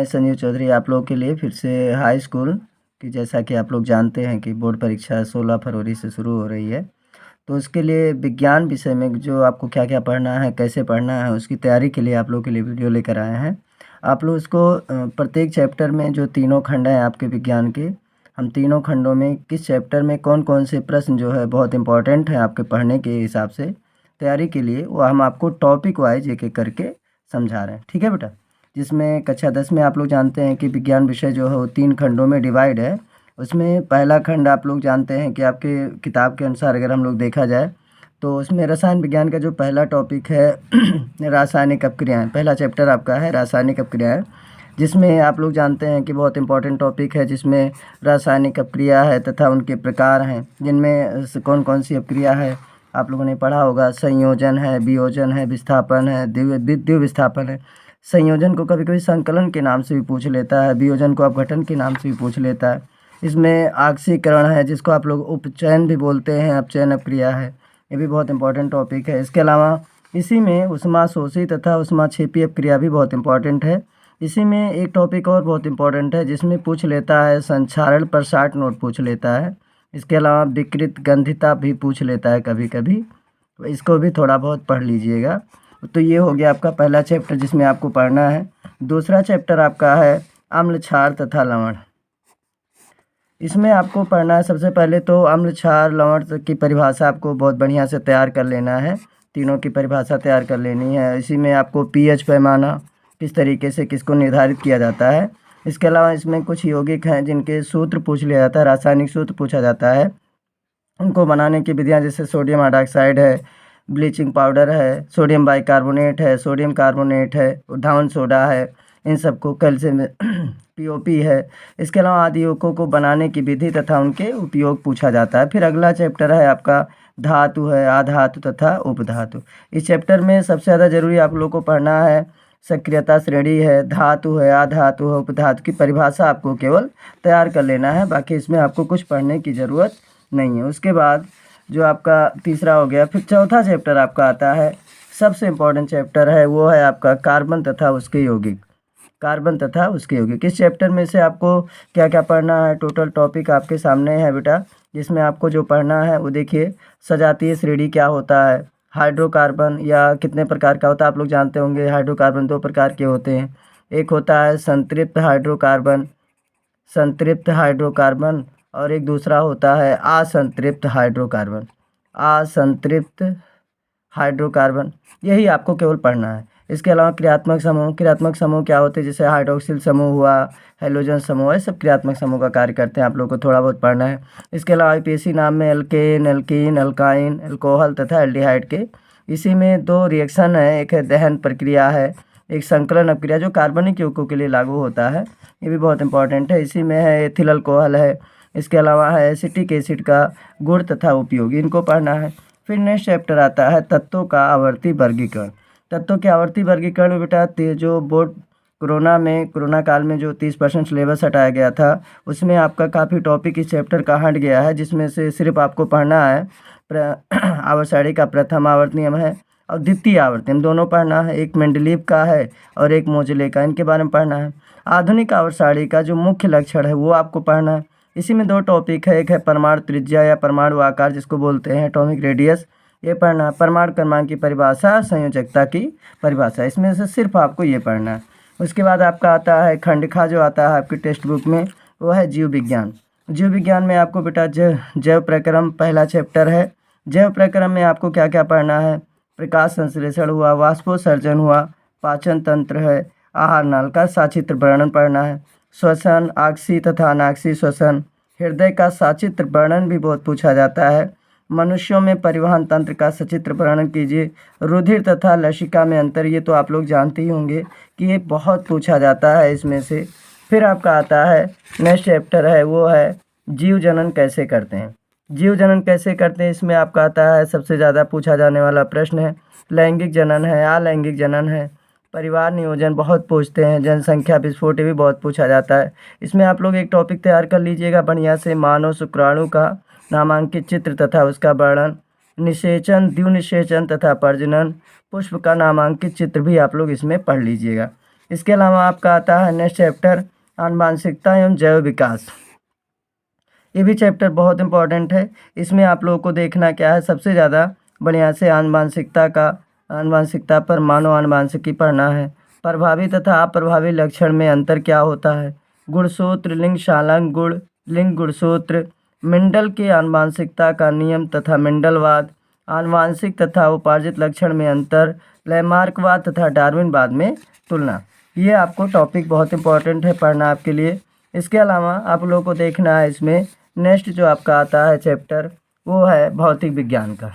मैं संजीव चौधरी आप लोगों के लिए फिर से हाई स्कूल की, जैसा कि आप लोग जानते हैं कि बोर्ड परीक्षा 16 फरवरी से शुरू हो रही है। तो उसके लिए विज्ञान विषय में जो आपको क्या क्या पढ़ना है, कैसे पढ़ना है, उसकी तैयारी के लिए आप लोगों के लिए वीडियो लेकर आए हैं। आप लोग इसको प्रत्येक चैप्टर में जो तीनों खंड हैं आपके विज्ञान के, हम तीनों खंडों में किस चैप्टर में कौन कौन से प्रश्न जो है बहुत इंपॉर्टेंट है आपके पढ़ने के हिसाब से तैयारी के लिए, वो हम आपको टॉपिक वाइज एक एक करके समझा रहे हैं। ठीक है बेटा। जिसमें कक्षा 10 में आप लोग जानते हैं कि विज्ञान विषय जो है वो 3 खंडों में डिवाइड है। उसमें पहला खंड आप लोग जानते हैं कि आपके किताब के अनुसार अगर हम लोग देखा जाए तो उसमें रसायन विज्ञान का जो पहला टॉपिक है रासायनिक अपक्रियाएँ, पहला चैप्टर आपका है रासायनिक अपक्रियाएँ, जिसमें आप लोग जानते हैं कि बहुत इंपॉर्टेंट टॉपिक है, जिसमें रासायनिक अपक्रिया है तथा उनके प्रकार हैं, जिनमें कौन कौन सी अपक्रिया है आप लोगों ने पढ़ा होगा। संयोजन है, वियोजन है, विस्थापन है, द्वितीय विस्थापन है। संयोजन को कभी कभी संकलन के नाम से भी पूछ लेता है, वियोजन को अपघटन के नाम से भी पूछ लेता है। इसमें आक्सीकरण है, जिसको आप लोग उपचयन भी बोलते हैं, अपचयन अपक्रिया है, ये भी बहुत इंपॉर्टेंट टॉपिक है। इसके अलावा इसी में उष्माशोषी तथा उष्माक्षेपी अपक्रिया भी बहुत इंपॉर्टेंट है। इसी में एक टॉपिक और बहुत इंपॉर्टेंट है, जिसमें पूछ लेता है संक्षारण पर 60 नोट पूछ लेता है। इसके अलावा विकृत गंधिता भी पूछ लेता है कभी कभी, तो इसको भी थोड़ा बहुत पढ़ लीजिएगा। तो ये हो गया आपका पहला चैप्टर जिसमें आपको पढ़ना है। दूसरा चैप्टर आपका है अम्ल क्षार तथा लवण। इसमें आपको पढ़ना है सबसे पहले तो अम्ल क्षार लवण की परिभाषा आपको बहुत बढ़िया से तैयार कर लेना है, तीनों की परिभाषा तैयार कर लेनी है। इसी में आपको पीएच पैमाना किस तरीके से किसको निर्धारित किया जाता है। इसके अलावा इसमें कुछ यौगिक हैं जिनके सूत्र पूछ लिया जाता है, रासायनिक सूत्र पूछा जाता है, उनको बनाने की विधियाँ, जैसे सोडियम हाइड्रॉक्साइड है, ब्लीचिंग पाउडर है, सोडियम बाइकार्बोनेट है, सोडियम कार्बोनेट है, धावन सोडा है, इन सबको कैल्शियम पीओपी है। इसके अलावा आदि यौगिकों को बनाने की विधि तथा उनके उपयोग पूछा जाता है। फिर अगला चैप्टर है आपका धातु है, आधातु तथा उपधातु। इस चैप्टर में सबसे ज़्यादा जरूरी आप लोग को पढ़ना है सक्रियता श्रेणी है, धातु है, आधातु है, उपधातु की परिभाषा आपको केवल तैयार कर लेना है, बाकी इसमें आपको कुछ पढ़ने की ज़रूरत नहीं है। उसके बाद जो आपका तीसरा हो गया, फिर चौथा चैप्टर आपका आता है, सबसे इम्पोर्टेंट चैप्टर है, वो है आपका कार्बन तथा उसके यौगिक। कार्बन तथा उसके यौगिक, इस चैप्टर में से आपको क्या क्या पढ़ना है, टोटल टॉपिक आपके सामने है बेटा। जिसमें आपको जो पढ़ना है वो देखिए, सजातीय श्रेणी क्या होता है, हाइड्रोकार्बन या कितने प्रकार का होता है आप लोग जानते होंगे। हाइड्रोकार्बन 2 प्रकार के होते हैं, एक होता है संतृप्त हाइड्रोकार्बन, संतृप्त हाइड्रोकार्बन, और एक दूसरा होता है असंतृप्त हाइड्रोकार्बन, असंतृप्त हाइड्रोकार्बन। यही आपको केवल पढ़ना है। इसके अलावा क्रियात्मक समूह, क्रियात्मक समूह क्या होते हैं, जैसे हाइड्रोक्सिल समूह हुआ, हेलोजन समूह है, सब क्रियात्मक समूह का कार्य करते हैं, आप लोगों को थोड़ा बहुत पढ़ना है। इसके अलावा आईपीएसी नाम में एल्केन, एल्कीन, एल्काइन, एल्कोहल तथा एल्डिहाइड के, इसी में 2 रिएक्शन है, एक है दहन प्रक्रिया है, एक संकलन अपक्रिया जो कार्बनिक यौगिकों के लिए लागू होता है, ये भी बहुत इंपॉर्टेंट है। इसी में है एथिल अल्कोहल है। इसके अलावा है एसिटिक एसिड का गुण तथा उपयोग, इनको पढ़ना है। फिर नेक्स्ट चैप्टर आता है तत्वों का आवर्ती वर्गीकरण। तत्वों के आवर्ती वर्गीकरण में बेटा जो बोर्ड कोरोना काल में जो 30% सिलेबस हटाया गया था, उसमें आपका काफ़ी टॉपिक इस चैप्टर का हट गया है, जिसमें से सिर्फ आपको पढ़ना है आवर्त सारणी का प्रथम आवर्त नियम है और द्वितीय आवर्त नियम, दोनों पढ़ना है। एक मेंडलीव का है और एक मोजले का, इनके बारे में पढ़ना है। आधुनिक आवर्त सारणी का जो मुख्य लक्षण है वो आपको पढ़ना है। इसी में 2 टॉपिक है, एक है परमाणु त्रिज्या या परमाणु आकार जिसको बोलते हैं एटॉमिक रेडियस, ये पढ़ना है। परमाणु क्रमांक की परिभाषा, संयोजकता की परिभाषा, इसमें से सिर्फ आपको ये पढ़ना है। उसके बाद आपका आता है खंड खा, जो आता है आपकी टेक्स्ट बुक में, वो है जीव विज्ञान। जीव विज्ञान में आपको बेटा जैव प्रक्रम पहला चैप्टर है। जैव प्रक्रम में आपको क्या क्या पढ़ना है, प्रकाश संश्लेषण हुआ, वाष्पोत्सर्जन हुआ, पाचन तंत्र है, आहार नाल का सचित्र वर्णन पढ़ना है, श्वसन, आक्सीय तथा अनाक्सीय श्वसन, हृदय का सचित्र वर्णन भी बहुत पूछा जाता है। मनुष्यों में परिवहन तंत्र का सचित्र वर्णन कीजिए। रुधिर तथा लसिका में अंतर, ये तो आप लोग जानते ही होंगे कि ये बहुत पूछा जाता है इसमें से। फिर आपका आता है नेक्स्ट चैप्टर है, वो है जीव जनन कैसे करते हैं। जीव जनन कैसे करते हैं, इसमें आपका आता है सबसे ज़्यादा पूछा जाने वाला प्रश्न है लैंगिक जनन है, अलैंगिक जनन है, परिवार नियोजन बहुत पूछते हैं, जनसंख्या विस्फोट भी बहुत पूछा जाता है। इसमें आप लोग एक टॉपिक तैयार कर लीजिएगा बढ़िया से, मानव शुक्राणु का नामांकित चित्र तथा उसका वर्णन, निषेचन, द्विनिषेचन तथा प्रजनन, पुष्प का नामांकित चित्र भी आप लोग इसमें पढ़ लीजिएगा। इसके अलावा आपका आता है नेक्स्ट चैप्टर आनुवांशिकता एवं जैव विकास। ये भी चैप्टर बहुत इंपॉर्टेंट है। इसमें आप लोगों को देखना क्या है, सबसे ज़्यादा बढ़िया से आनुवांशिकता पर मानव आनुवांशिकी पढ़ना है। प्रभावी तथा अप्रभावी लक्षण में अंतर क्या होता है, गुणसूत्र, लिंग शालंग गुण, लिंग गुणसूत्र, मेंडल के आनुवांशिकता का नियम तथा मेंडलवाद, आनुवांशिक तथा उपार्जित लक्षण में अंतर, लैमार्कवाद तथा डार्विनवाद में तुलना। ये आपको टॉपिक बहुत इंपॉर्टेंट है पढ़ना आपके लिए। इसके अलावा आप लोगों को देखना है इसमें नेक्स्ट जो आपका आता है चैप्टर वो है भौतिक विज्ञान का।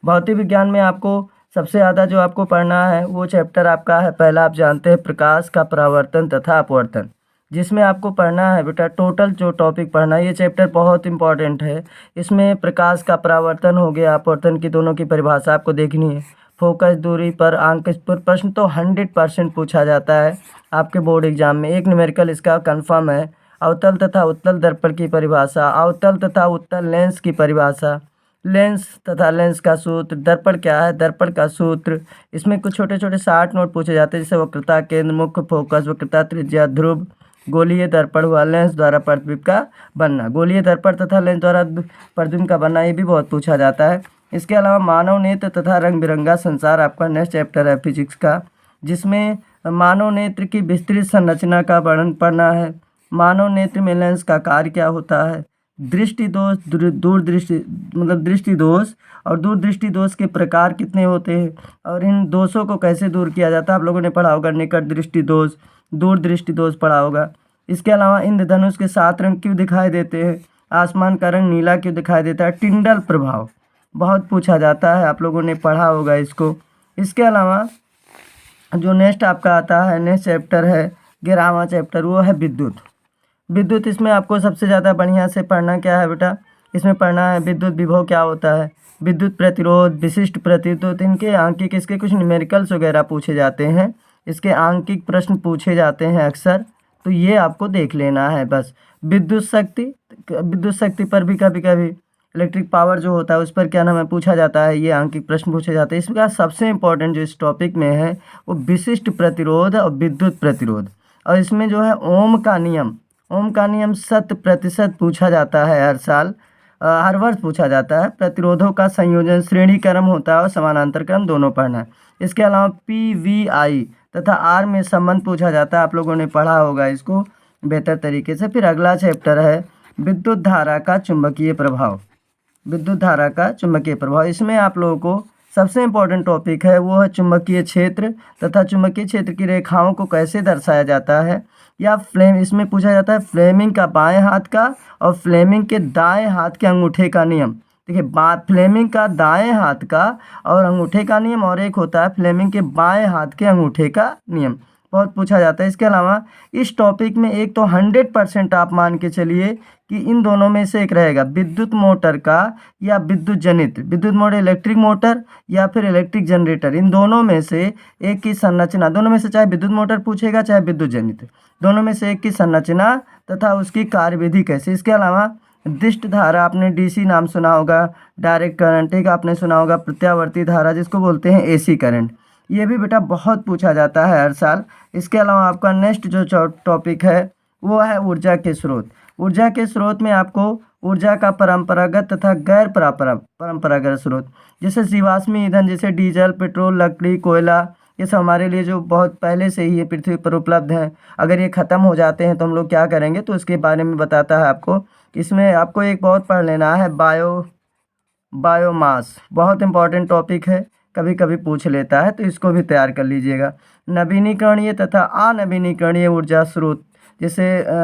भौतिक विज्ञान में आपको सबसे ज़्यादा जो आपको पढ़ना है वो चैप्टर आपका है, पहला आप जानते हैं प्रकाश का परावर्तन तथा अपवर्तन, जिसमें आपको पढ़ना है बेटा टोटल जो टॉपिक पढ़ना है, ये चैप्टर बहुत इंपॉर्टेंट है। इसमें प्रकाश का परावर्तन हो गया, अपवर्तन की दोनों की परिभाषा आपको देखनी है। फोकस दूरी पर अंक पर प्रश्न तो 100% पूछा जाता है आपके बोर्ड एग्जाम में, एक न्यूमेरिकल इसका कंफर्म है। अवतल तथा उत्तल दर्पण की परिभाषा, अवतल तथा उत्तल लेंस की परिभाषा, लेंस तथा लेंस का सूत्र, दर्पण क्या है, दर्पण का सूत्र। इसमें कुछ छोटे छोटे 60 नोट पूछे जाते हैं, जैसे वक्रता केंद्र, मुख्य फोकस, वक्रता त्रिज्या, ध्रुव, गोलीय दर्पण हुआ, लेंस द्वारा प्रतिबिंब का बनना, गोलीय दर्पण तथा लेंस द्वारा प्रतिबिंब का बनना, ये भी बहुत पूछा जाता है। इसके अलावा मानव नेत्र तथा रंग बिरंगा संसार आपका नेक्स्ट चैप्टर है फिजिक्स का, जिसमें मानव नेत्र की विस्तृत संरचना का वर्णन पढ़ना है। मानव नेत्र में लेंस का कार्य क्या होता है, दृष्टि दोष, दूरदृष्टि मतलब दृष्टि दोष और दूरदृष्टि दोष के प्रकार कितने होते हैं और इन दोषों को कैसे दूर किया जाता है, आप लोगों ने पढ़ा होगा। निकट दृष्टि दोष, दूरदृष्टि दोष पढ़ा होगा। इसके अलावा इंद्रधनुष के 7 रंग क्यों दिखाई देते हैं, आसमान का रंग नीला क्यों दिखाई देता है, टिंडल प्रभाव बहुत पूछा जाता है, आप लोगों ने पढ़ा होगा इसको। इसके अलावा जो नेक्स्ट आपका आता है नेक्स्ट चैप्टर है 11वां चैप्टर, वो है विद्युत। विद्युत इसमें आपको सबसे ज़्यादा बढ़िया से पढ़ना क्या है बेटा, इसमें पढ़ना है विद्युत विभव क्या होता है, विद्युत प्रतिरोध, विशिष्ट प्रतिरोध, इनके आंकिक इसके कुछ न्यूमेरिकल्स वगैरह पूछे जाते हैं, इसके आंकिक प्रश्न पूछे जाते हैं अक्सर, तो ये आपको देख लेना है बस। विद्युत शक्ति पर भी कभी कभी इलेक्ट्रिक पावर जो होता है उस पर क्या नाम है पूछा जाता है, ये आंकिक प्रश्न पूछे जाते हैं। इसका सबसे इम्पोर्टेंट जो इस टॉपिक में है वो विशिष्ट प्रतिरोध और विद्युत प्रतिरोध, और इसमें जो है ओम का नियम 100% पूछा जाता है हर साल, हर वर्ष पूछा जाता है। प्रतिरोधों का संयोजन, श्रेणी क्रम होता है और समानांतर क्रम दोनों पढ़ना है। इसके अलावा PVI तथा R में संबंध पूछा जाता है, आप लोगों ने पढ़ा होगा इसको बेहतर तरीके से। फिर अगला चैप्टर है विद्युत धारा का चुंबकीय प्रभाव, विद्युत धारा का चुंबकीय प्रभाव। इसमें आप लोगों को सबसे इम्पोर्टेंट टॉपिक है वो है चुंबकीय क्षेत्र तथा चुंबकीय क्षेत्र की रेखाओं को कैसे दर्शाया जाता है, या इसमें पूछा जाता है फ्लेमिंग का बाएं हाथ का और फ्लेमिंग के दाएं हाथ के अंगूठे का नियम। देखिए फ्लेमिंग का दाएं हाथ का और अंगूठे का नियम, और एक होता है फ्लेमिंग के बाएं हाथ के अंगूठे का नियम, बहुत पूछा जाता है। इसके अलावा इस टॉपिक में एक तो 100% आप मान के चलिए कि इन दोनों में से एक रहेगा, विद्युत मोटर का या विद्युत जनित, विद्युत मोटर इलेक्ट्रिक मोटर या फिर इलेक्ट्रिक जनरेटर, इन दोनों में से एक की संरचना, दोनों में से चाहे विद्युत मोटर पूछेगा चाहे विद्युत जनित, दोनों में से एक की संरचना तथा उसकी कार्यविधि कैसे। इसके अलावा दृष्ट धारा, आपने DC नाम सुना होगा, डायरेक्ट करंट, एक आपने सुना होगा प्रत्यावर्ती धारा जिसको बोलते हैं AC करंट, ये भी बेटा बहुत पूछा जाता है हर साल। इसके अलावा आपका नेक्स्ट जो टॉपिक है वो है ऊर्जा के स्रोत। ऊर्जा के स्रोत में आपको ऊर्जा का परंपरागत तथा गैर परंपरागत स्रोत, जैसे जीवाश्मी ईंधन, जैसे डीजल, पेट्रोल, लकड़ी, कोयला, ये सब हमारे लिए जो बहुत पहले से ही पृथ्वी पर उपलब्ध हैं, अगर ये ख़त्म हो जाते हैं तो हम लोग क्या करेंगे, तो इसके बारे में बताता है आपको। इसमें आपको एक बहुत पढ़ लेना है बायोमास, बहुत इंपॉर्टेंट टॉपिक है, कभी कभी पूछ लेता है, तो इसको भी तैयार कर लीजिएगा। नवीनीकरणीय तथा अनवीनीकरणीय ऊर्जा स्रोत, जैसे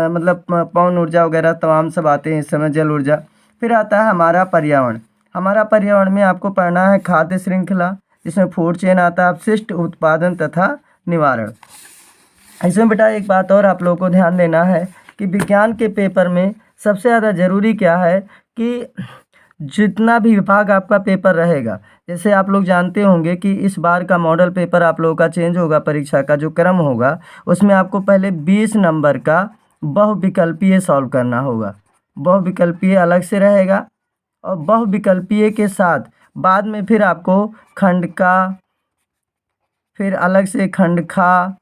मतलब पवन ऊर्जा वगैरह तमाम सब आते हैं इस समय, जल ऊर्जा। फिर आता है हमारा पर्यावरण। हमारा पर्यावरण में आपको पढ़ना है खाद्य श्रृंखला, जिसमें फूड चेन आता है, अपशिष्ट उत्पादन तथा निवारण। इसमें बेटा एक बात और आप लोगों को ध्यान देना है कि विज्ञान के पेपर में सबसे ज़्यादा ज़रूरी क्या है कि जितना भी विभाग आपका पेपर रहेगा, जैसे आप लोग जानते होंगे कि इस बार का मॉडल पेपर आप लोगों का चेंज होगा, परीक्षा का जो क्रम होगा उसमें आपको पहले 20 नंबर का बहुविकल्पीय सॉल्व करना होगा, बहुविकल्पीय अलग से रहेगा, और बहुविकल्पीय के साथ बाद में फिर आपको खंड का, फिर अलग से खंड खा,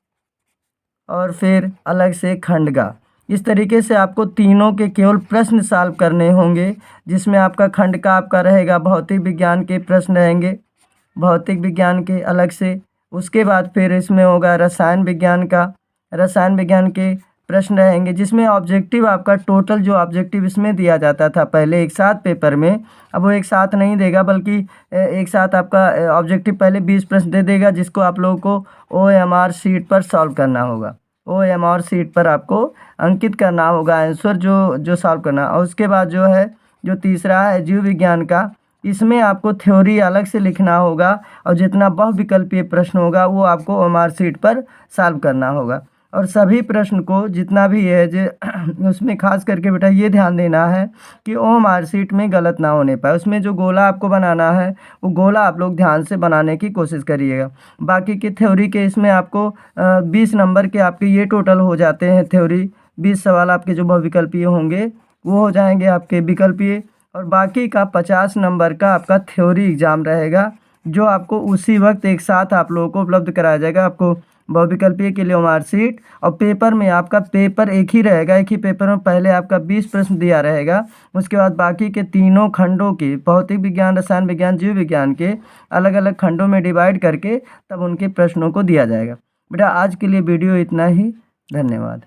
और फिर अलग से खंडगा। इस तरीके से आपको तीनों के केवल प्रश्न सॉल्व करने होंगे, जिसमें आपका खंड का आपका रहेगा भौतिक विज्ञान के प्रश्न रहेंगे, भौतिक विज्ञान के अलग से। उसके बाद फिर इसमें होगा रसायन विज्ञान का, रसायन विज्ञान के प्रश्न रहेंगे, जिसमें ऑब्जेक्टिव आपका टोटल जो ऑब्जेक्टिव इसमें दिया जाता था पहले एक साथ पेपर में, अब वो एक साथ नहीं देगा, बल्कि एक साथ आपका ऑब्जेक्टिव पहले 20 प्रश्न दे देगा, जिसको आप लोगों को OMR शीट पर सॉल्व करना होगा। OMR शीट पर आपको अंकित करना होगा आंसर जो सॉल्व करना। और उसके बाद जो है जो तीसरा है जीव विज्ञान का, इसमें आपको थ्योरी अलग से लिखना होगा, और जितना बहुविकल्पीय प्रश्न होगा वो आपको OMR शीट पर सॉल्व करना होगा। और सभी प्रश्न को जितना भी है जो उसमें खास करके बेटा ये ध्यान देना है कि OMR शीट में गलत ना होने पाए। उसमें जो गोला आपको बनाना है वो गोला आप लोग ध्यान से बनाने की कोशिश करिएगा। बाकी के थ्योरी के इसमें आपको 20 नंबर के आपके ये टोटल हो जाते हैं थ्योरी, 20 सवाल आपके जो बहुविकल्पीय होंगे वो हो जाएंगे आपके विकल्पीय, और बाकी का 50 नंबर का आपका थ्योरी एग्ज़ाम रहेगा, जो आपको उसी वक्त एक साथ आप लोगों को उपलब्ध कराया जाएगा। आपको बहुविकल्पीय के लिए OMR शीट, और पेपर में आपका पेपर एक ही रहेगा, एक ही पेपर में पहले आपका 20 प्रश्न दिया रहेगा, उसके बाद बाकी के तीनों खंडों के भौतिक विज्ञान, रसायन विज्ञान, जीव विज्ञान के अलग अलग खंडों में डिवाइड करके तब उनके प्रश्नों को दिया जाएगा। बेटा आज के लिए वीडियो इतना ही, धन्यवाद।